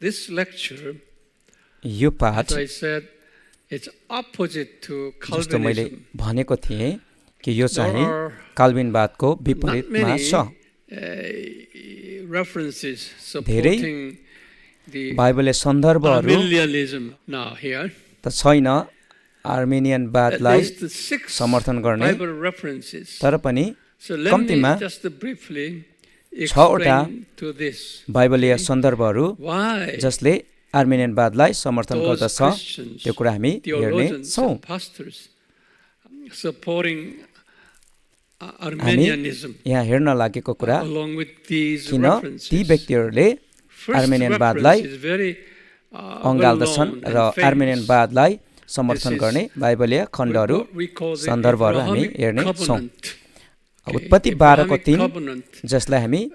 this lecture, यो पाठ as I said, it's opposite to जस्तो मैले Calvinism. भनेको थिएँ कि यो There चाहिँ are काल्भिनवादको not विपरीतमा many छ। references धेरै supporting the बाइबलले सन्दर्भहरू Arminianism now here. त छैन At आर्मेनियनवादलाई least 6 समर्थन गर्ने, Bible references. तर पनि So let me कम्तीमा just briefly छवटा explain to this बाइबलीय सन्दर्भहरू why जसले आर्मेनियनवादलाई समर्थन those गर्दछ Christians, त्यो कुरा हामी हेर्ने theologians छौँ। and pastors supporting हामी Arminianism यहाँ हेर्न लागेको कुरा along with these किन ती references. व्यक्तिहरूले First आर्मेनियनवादलाई reference is very अँगाल्दछन् well-known र and famous. आर्मेनियनवादलाई समर्थन This is गर्ने बाइबलीय खण्डहरू What we call the सन्दर्भहरू हामी Abrahamic हेर्ने छौँ। covenant. Okay, उत्पत्ति 12 को Abrahamic 3 covenant. जसलाई हामी Uh,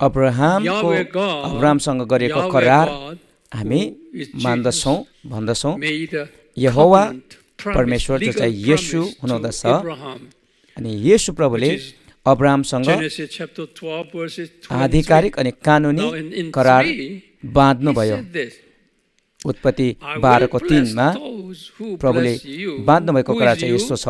अब्राहमको Yahweh God, अब्राहमसँग गरेको Yahweh करार God, हामी who is मान्दछौँ Jesus, भन्दछौँ। made a Jehovah covenant promise, परमेश्वर जो legal चाहिँ येशू promise हुनुहुँदछ to Abraham, अनि येशू प्रभुले which is अब्राहमसँग Genesis chapter 12 verses 23. आधिकारिक अनि कानुनी Now in करार 3, बाँध्नुभयो। he said this, उत्पत्ति I 12 will को bless 3 मा those who प्रभुले bless you. बाँध्नुभएको Who कुरा is चाहिँ you? यस्तो छ,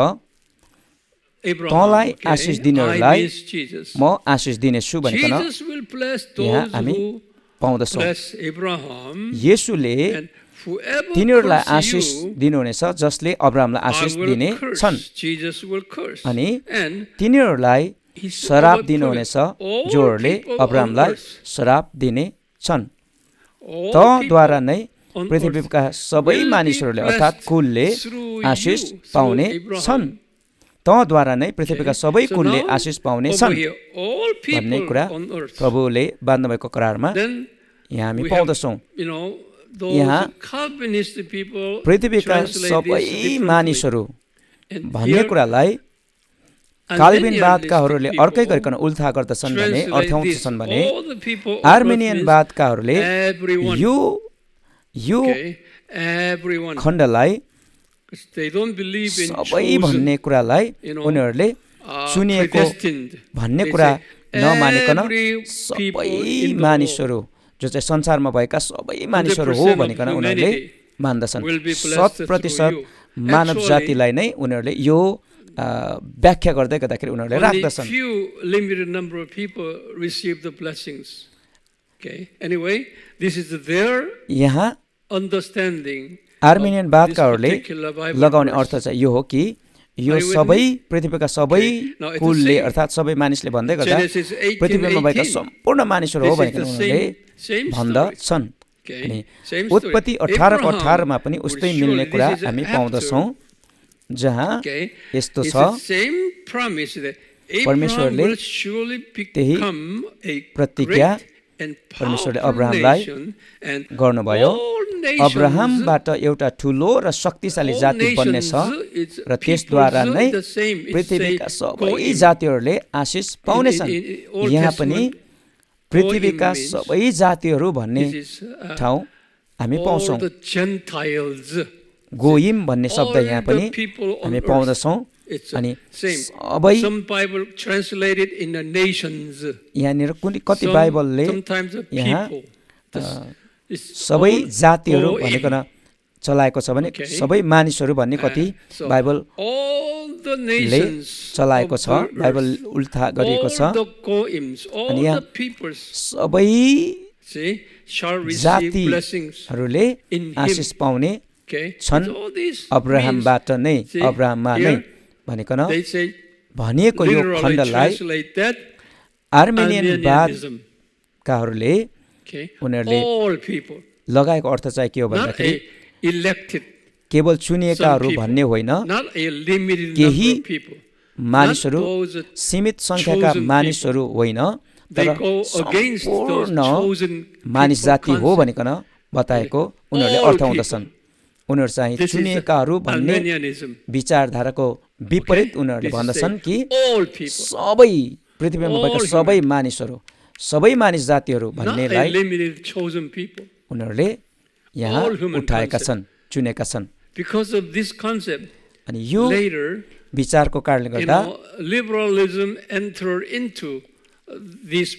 Abraham, तँलाई okay? Ashish I दिनेहरूलाई means Jesus. म आशिष दिनेछु भनिकन Jesus will bless यहाँ those हामी who पाउँदछौँ। bless Abraham, येशूले and whoever तिनीहरूलाई curses आशिष you, दिनुहुनेछ जसले अब्राहमलाई I आशिष will दिने curse. छन् Jesus will curse. अनि And तिनीहरूलाई he said शराब about दिनुहुनेछ all जोहरूले people on अब्राहमलाई earth, शराब दिने छन्। all तद्वारा people नै on पृथ्वीका earth सबै will be मानिसहरूले blessed अर्थात् कुलले through आशिष you, through पाउने Abraham. छन्। तद्वारा नै पृथ्वीका सबै So कुलले now, आशिष पाउने over छन् here, all भन्ने people कुरा on earth. प्रभुले बाँध्नुभएको करारमा Then यहाँ हामी we have, पाउँदछौँ। you know, यहाँ those Calvinist people पृथ्वीका translate सबै this differently. मानिसहरू And भन्ने here, कुरालाई काल्भिनवादकाहरूले अर्कै गरिकन उल्था गर्दछन् भने अर्थाउँछन् भने आर्मेनियनवादकाहरूले यो खण्डलाई सबै भन्ने कुरालाई उनीहरूले चुनिएको भन्ने कुरा नमानिकन सबै मानिसहरू जो चाहिँ संसारमा भएका सबै मानिसहरू हो भनिकन उनीहरूले मान्दछन्। 100% मानव जातिलाई नै उनीहरूले यो व्याख्या गर्दै गर्दाखेरि उनीहरूले राख्दछन्। यहाँ आर्मेनियनवादकाहरूले लगाउने अर्थ चाहिँ यो हो कि यो सबै पृथ्वीका सबै कुलले अर्थात् सबै मानिसले भन्दै गर्दा पृथ्वीमा भएका सम्पूर्ण मानिसहरू हो भनेर उनीहरूले भन्दछन्। अनि उत्पत्ति 18 को 18 मा पनि उस्तै मिल्ने कुरा हामी पाउँदछौँ, जहाँ यस्तो छ, परमेश्वरले त्यही प्रतिज्ञा परमेश्वरले अब्राहमलाई गर्नुभयो, अब्राहमबाट एउटा ठुलो र शक्तिशाली जाति बन्नेछ र त्यसद्वारा नै पृथ्वीका सबै जातिहरूले आशिष पाउनेछन्। यहाँ पनि पृथ्वीका सबै जातिहरू भन्ने ठाउँ हामी पाउँछौँ। गोइम भन्ने शब्द यहाँ पनि हामी पाउँदछौँ। अनि सबै यहाँनिर कुनै कति बाइबलले यहाँ सबै जातिहरू भनिकन चलाएको छ भने सबै मानिसहरू भन्ने कति बाइबलले चलाएको छ, बाइबल उल्था गरिएको छ। अनि यहाँ सबै जातिहरूले आशिष पाउने छन् अब्राहमबाट नै, अब्राहममा नै भनिकन भनिएको यो खण्डलाई आर्मेनियनवादकाहरूले उनीहरूले लगाएको अर्थ चाहिँ के हो भन्दाखेरि केवल चुनिएकाहरू भन्ने होइन, केही मानिसहरू, सीमित सङ्ख्याका मानिसहरू होइन, तर सम्पूर्ण मानिस जाति हो भनिकन बताएको उनीहरूले अर्थाउँदछन्। उनीहरू चाहिँ चुनिएकाहरू भन्ने विचारधाराको विपरीत उनीहरूले भन्दछन् कि सबै पृथ्वीमा भएका सबै मानिसहरू, सबै मानिस जातिहरू भन्नेलाई उनीहरूले यहाँ उठाएका छन्, चुनेका छन्। अनि यो विचारको कारणले गर्दा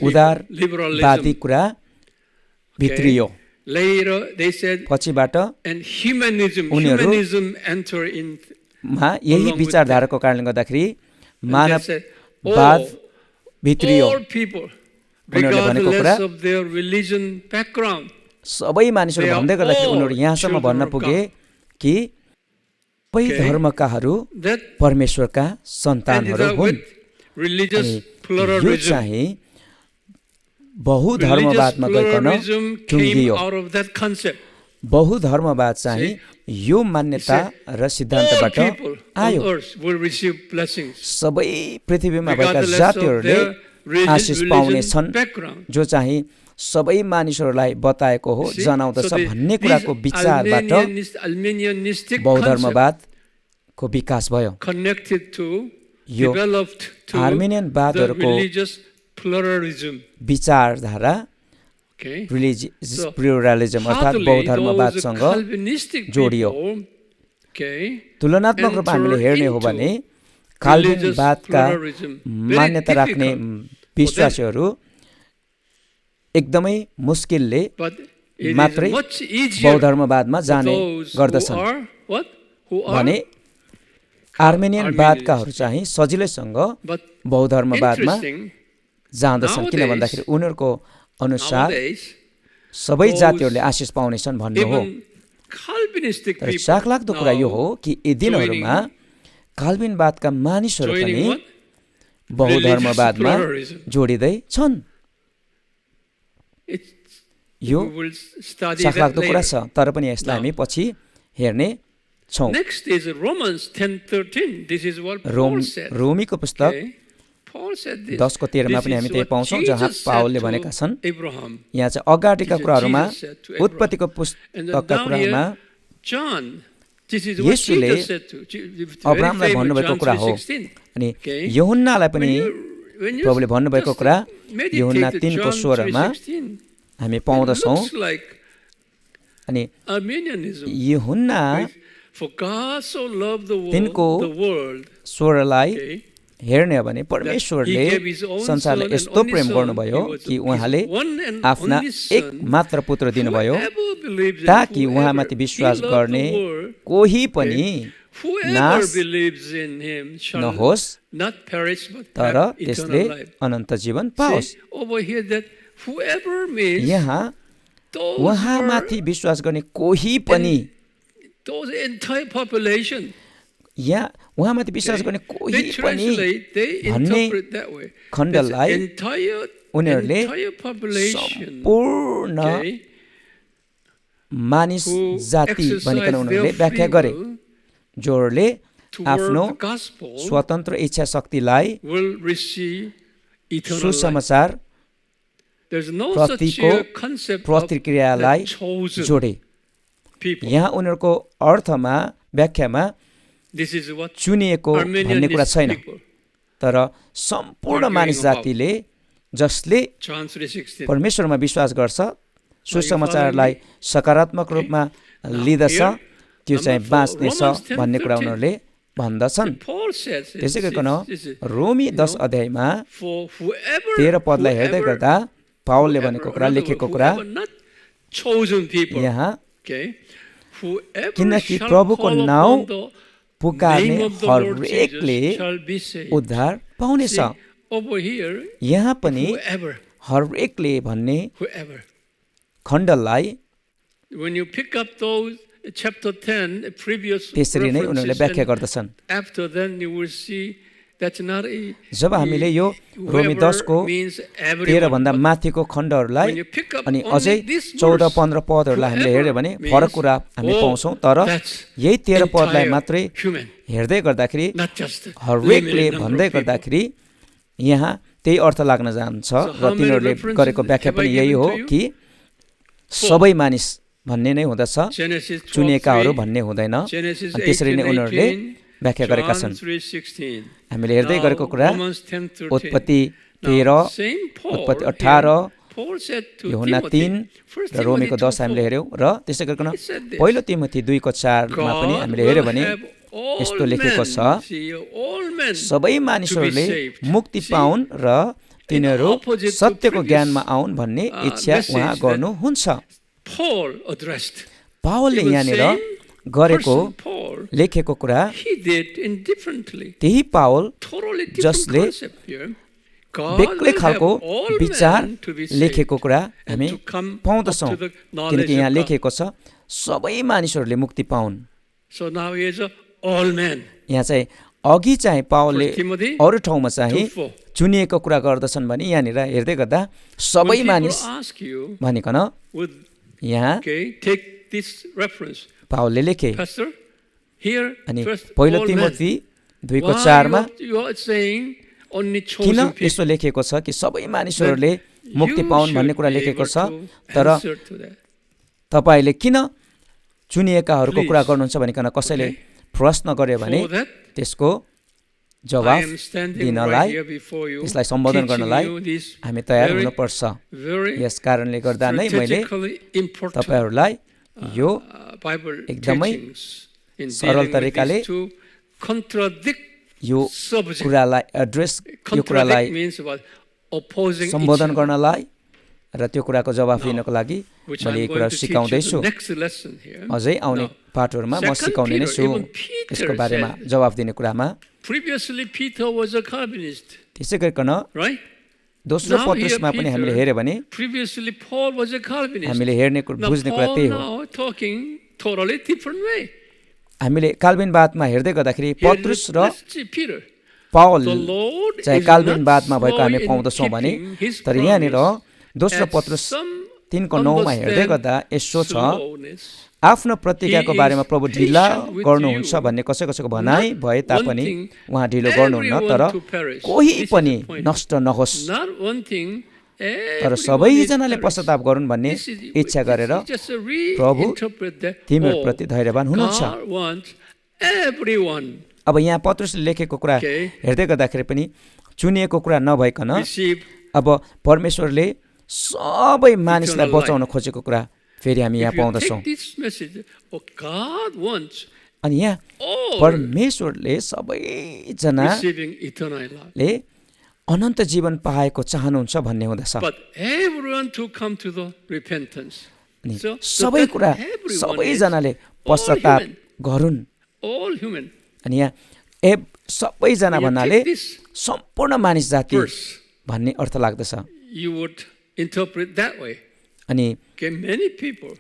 उदारवादी कुरा भित्रियो later they said, पछिबाट and humanism enter in. यही विचारधाराको कारणले गर्दाखेरि And they said, मानववाद भित्रियो all people, उनीहरूले भनेको कुरा regardless of their religion background, सबै मानिसहरू भन्दै गर्दाखेरि उनीहरू यहाँसम्म भन्न पुगे कि सबै धर्मकाहरू परमेश्वरका सन्तानहरू हुन्। यो चाहिँ बहुधर्मवादमा गइकन टुङ्गियो। बहुधर्मवाद चाहिँ यो मान्यता र सिद्धान्तबाट आयो। सबै पृथ्वीमा भएका जातिहरूले आशिष पाउने छन्, जो चाहिँ सबै मानिसहरूलाई बताएको हो, जनाउँदछ भन्ने कुराको विचारबाट बहुधर्मवादको विकास भयो। यो आर्मेनियनवादहरूको विचारधारा रिलिजियस प्लुरालिज्म अर्थात् बहुधर्मवादसँग जोडियो। तुलनात्मक रूपमा हामीले हेर्ने हो भने काल्भिनवादका मान्यता राख्ने विश्वासीहरू एकदमै मुस्किलले मात्रै बौद्धर्मवादमा जाने गर्दछन् भने आर्मेनियनवादकाहरू चाहिँ सजिलैसँग बौद्धर्मवादमा जाँदछन्, किन भन्दाखेरि उनीहरूको अनुसार सबै जातिहरूले आशिष पाउनेछन् भन्ने हो। तर चाखलाग्दो कुरा यो हो कि यी दिनहरूमा काल्भिनवादका मानिसहरू पनि बहुधर्मवादमा जोडिँदै छन्। यो चाखलाग्दो कुरा छ, तर पनि यसलाई हामी पछि हेर्ने छौँ। रोमीको पुस्तक 10:13 पनि हामी त्यही पाउँछौँ, जहाँ पावलले भनेका छन्, यहाँ चाहिँ अगाडिका कुराहरूमा उत्पत्तिको पुस्तकका कुरामा येशूले अब्राहमलाई भन्नुभएको कुरा हो। अनि यूहन्नालाई पनि प्रभुले भन्नुभएको कुरा यूहन्ना 3:16 हामी पाउँदछौँ। अनि यूहन्ना तिनको स्वरलाई हेर्ने हो भने परमेश्वरले संसारलाई यस्तो प्रेम गर्नुभयो कि उहाँले आफ्ना एक मात्र पुत्र दिनुभयो, ताकि उहाँमाथि विश्वास गर्ने कोही पनि नाश नहोस्, तर त्यसले अनन्त जीवन पाओस्। यहाँ उहाँमाथि विश्वास गर्ने कोही पनि, यहाँ उहाँमाथि विश्वास गर्ने कोही पनि भन्ने खण्डलाई उनीहरूले सम्पूर्ण मानिस जाति भनिकन उनीहरूले व्याख्या गरे, जोहरूले आफ्नो स्वतन्त्र इच्छा शक्तिलाई सुसमाचार प्रतिको प्रतिक्रियालाई जोडे। यहाँ उनीहरूको अर्थमा व्याख्यामा चुनिएको भन्ने कुरा छैन, तर सम्पूर्ण मानिस जातिले जसले परमेश्वरमा विश्वास गर्छ, सुसमाचारलाई सकारात्मक रूपमा लिँदछ, त्यो चाहिँ बाँच्नेछ भन्ने कुरा उनीहरूले भन्दछन्। त्यसै गरिकन रोमी 10 अध्यायमा 13 पदलाई हेर्दै गर्दा पावलले भनेको कुरा, लेखेको कुरा यहाँ, किनकि प्रभुको नाउँ पुकारने हरेकले उद्धार पाउनेछ। यहाँ पनि हरेकले भन्ने खण्डलाई त्यसरी नै उनीहरूले व्याख्या गर्दछन्। जब हामीले यो रोमी 10को 13 भन्दा माथिको खण्डहरूलाई अनि अझै 14-15 पदहरूलाई हामीले हेर्यो भने फरक कुरा हामी पाउँछौँ, तर यही 13 पदलाई मात्रै हेर्दै गर्दाखेरि हरेकले भन्दै गर्दाखेरि यहाँ त्यही अर्थ लाग्न जान्छ र तिनीहरूले गरेको व्याख्या पनि यही हो कि सबै मानिस भन्ने नै हुँदछ, चुनिएकाहरू भन्ने हुँदैन। त्यसरी नै उनीहरूले व्याख्या गरेका छन्। हामीले हेर्दै गरेको कुरा उत्पत्ति 13, उत्पत्ति 18, यूहन्ना 3 र रोमीको 10 हामीले हेऱ्यौँ। र त्यसै गरिकन पहिलो तिमोथी 2:4 पनि हामीले हेऱ्यौँ भने यस्तो लेखेको छ, सबै मानिसहरूले मुक्ति पाउन् र तिनीहरू सत्यको ज्ञानमा आउन् भन्ने इच्छा उहाँ गर्नुहुन्छ। Paul addressed. पावलले Even यहाँनिर same गरेको person, Paul, लेखेको कुरा he did indifferently. त्यही पावल Totally different जसले concept here. God बेग्लै will have खालको all विचार men to be saved लेखेको कुरा and हामी to come पाउँदछौँ up to the knowledge किनकि यहाँ of God. लेखेको छ सबै मानिसहरूले मुक्ति पाउन्। So now he is all men. यहाँ चाहिँ अघि चाहिँ पावलले 1 Timothy अरू ठाउँमा चाहिँ 2:4. चुनिएको कुरा गर्दछन् भने यहाँनिर हेर्दै गर्दा सबै When people मानिस ask you, भनिकन would यहाँ take this reference, पावलले लेखे Pastor, here अनि first पहिलो all men. तिमोथी 2:4 Why मा you are saying only किन chosen people? यसो लेखेको छ कि सबै मानिसहरूले मुक्ति You पाउन् भन्ने should कुरा be लेखेको able छ to तर answer to that. तपाईँले किन चुनिएकाहरूको कुरा Please. गर्नुहुन्छ भनिकन कसैले Okay. प्रश्न गर्यो भने For that, त्यसको I जवाफ am standing right दिनलाई here before you, त्यसलाई सम्बोधन teaching गर्नलाई you this हामी तयार very, हुनुपर्छ। very यस कारणले गर्दा नै मैले strategically important तपाईँहरूलाई यो Bible एकदमै teachings in सरल dealing with तरिकाले these two contradict यो subjects. कुरालाई एड्रेस यो Contradict कुरालाई means what? Opposing each सम्बोधन other, गर्नलाई र त्यो कुराको जवाफ दिनको लागि which मैले I'm यो going कुरा to teach you सिकाउँदैछु। the next lesson here. अझै आउने Now, पाठहरूमा म 2 सिकाउने नै Peter, छु even Peter यसको बारेमा said- जवाफ दिने कुरामा। Previously, Peter was a Calvinist, त्यसै गरिकन right? दोस्रो Now here पत्रुसमा पनि हामीले Peter- हेऱ्यो भने Previously, Paul was a Calvinist. हामीले हेर्ने Now, बुझ्ने कुरा Paul त्यही हो। now talking totally different way. हामीले काल्विनवादमा हेर्दै गर्दाखेरि Here, पत्रुस र let's see Peter. पावल The Lord चाहिँ is काल्विनवादमा not भएको हामी slow in पाउँदछौँ भने keeping his तर यहाँनिर promise, दोस्रो as पत्रुस some 3:9 हेर्दै understand गर्दा यसो छ slowness. आफ्नो प्रतिज्ञाको He बारेमा is प्रभु ढिला patient with गर्नुहुन्छ you, भन्ने कसै कसैको भनाइ not भए तापनि wanting उहाँ ढिलो गर्नुहुन्न everyone तर to perish. कोही This is पनि the point. नष्ट नहोस् Not wanting तर everyone सबैजनाले to perish. पश्चाताप गरून् भन्ने This is- इच्छा गरेर this is just a प्रभु reinterpret that, तिमीहरूप्रति धैर्यवान हुनुहुन्छ। God wants everyone अब यहाँ पत्रुसले लेखेको कुरा Okay. हेर्दै गर्दाखेरि पनि चुनिएको कुरा नभइकन receive अब परमेश्वरले सबै मानिसलाई Eternal बचाउन खोजेको कुरा फेरि हामी यहाँ if you पाउँदछौँ। take this message, God wants अनि यहाँ all परमेश्वरले सबैजनाले receiving eternal life. अनन्त जीवन पाएको चाहनुहुन्छ भन्ने हुँदछ। But everyone to come to the repentance. अनि So, सबै that कुरा everyone सबैजनाले is all पश्चाताप human. गरून्। All human. अनि यहाँ सबैजना You भन्नाले take this सम्पूर्ण मानिस जाति verse, भन्ने अर्थ लाग्दछ। you would interpret that way. अनि Okay, many people,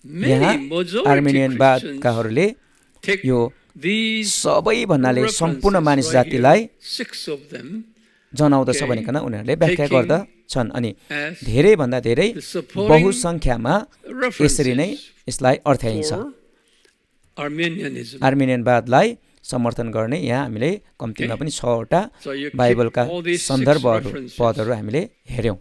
यहाँ many majority आर्मेनियनवादकाहरूले take यो these सबै भन्नाले सम्पूर्ण मानिस references right जातिलाई here, 6 of them, जनाउँदछ Okay. भनिकन उनीहरूले व्याख्या Taking गर्दछन्। अनि as धेरैभन्दा धेरै the supporting बहुसङ्ख्यामा यसरी नै references यसलाई अर्थ्याइन्छ। for Armenianism. आर्मेनियनवादलाई समर्थन गर्ने यहाँ हामीले कम्तीमा पनि 6 वटा So you keep बाइबलका all these 6 सन्दर्भहरू references. पदहरू हामीले हेऱ्यौँ।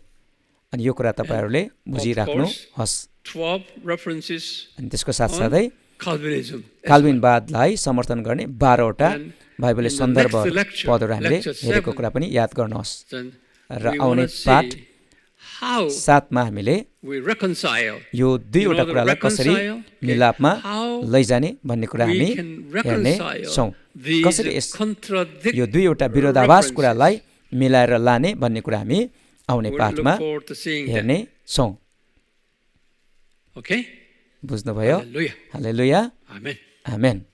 अनि यो कुरा तपाईँहरूले बुझिराख्नु course, होस्। 12 references अनि त्यसको साथसाथै Calvinism. as well. काल्विनवादलाई समर्थन गर्ने 12 वटा And बाइबलले in the सन्दर्भ next lecture, पदहरू हामीले lecture हेरेको 7, कुरा पनि याद गर्नुहोस्। Then र we आउने want to पाठ see how 7मा हामीले we reconcile. यो दुईवटा order to कुरालाई कसरी reconcile, okay, मिलापमा how लैजाने भन्ने कुरा हामी We can हेर्ने reconcile छौँ। these कसरी यस contradict यो दुईवटा विरोधाभास references. कुरालाई मिलाएर लाने भन्ने कुरा हामी आउने We पाठमा look forward to seeing that. हेर्ने छौँ। Okay? बुझ्नुभयो? Hallelujah. हालेलुया, Amen. आमेन।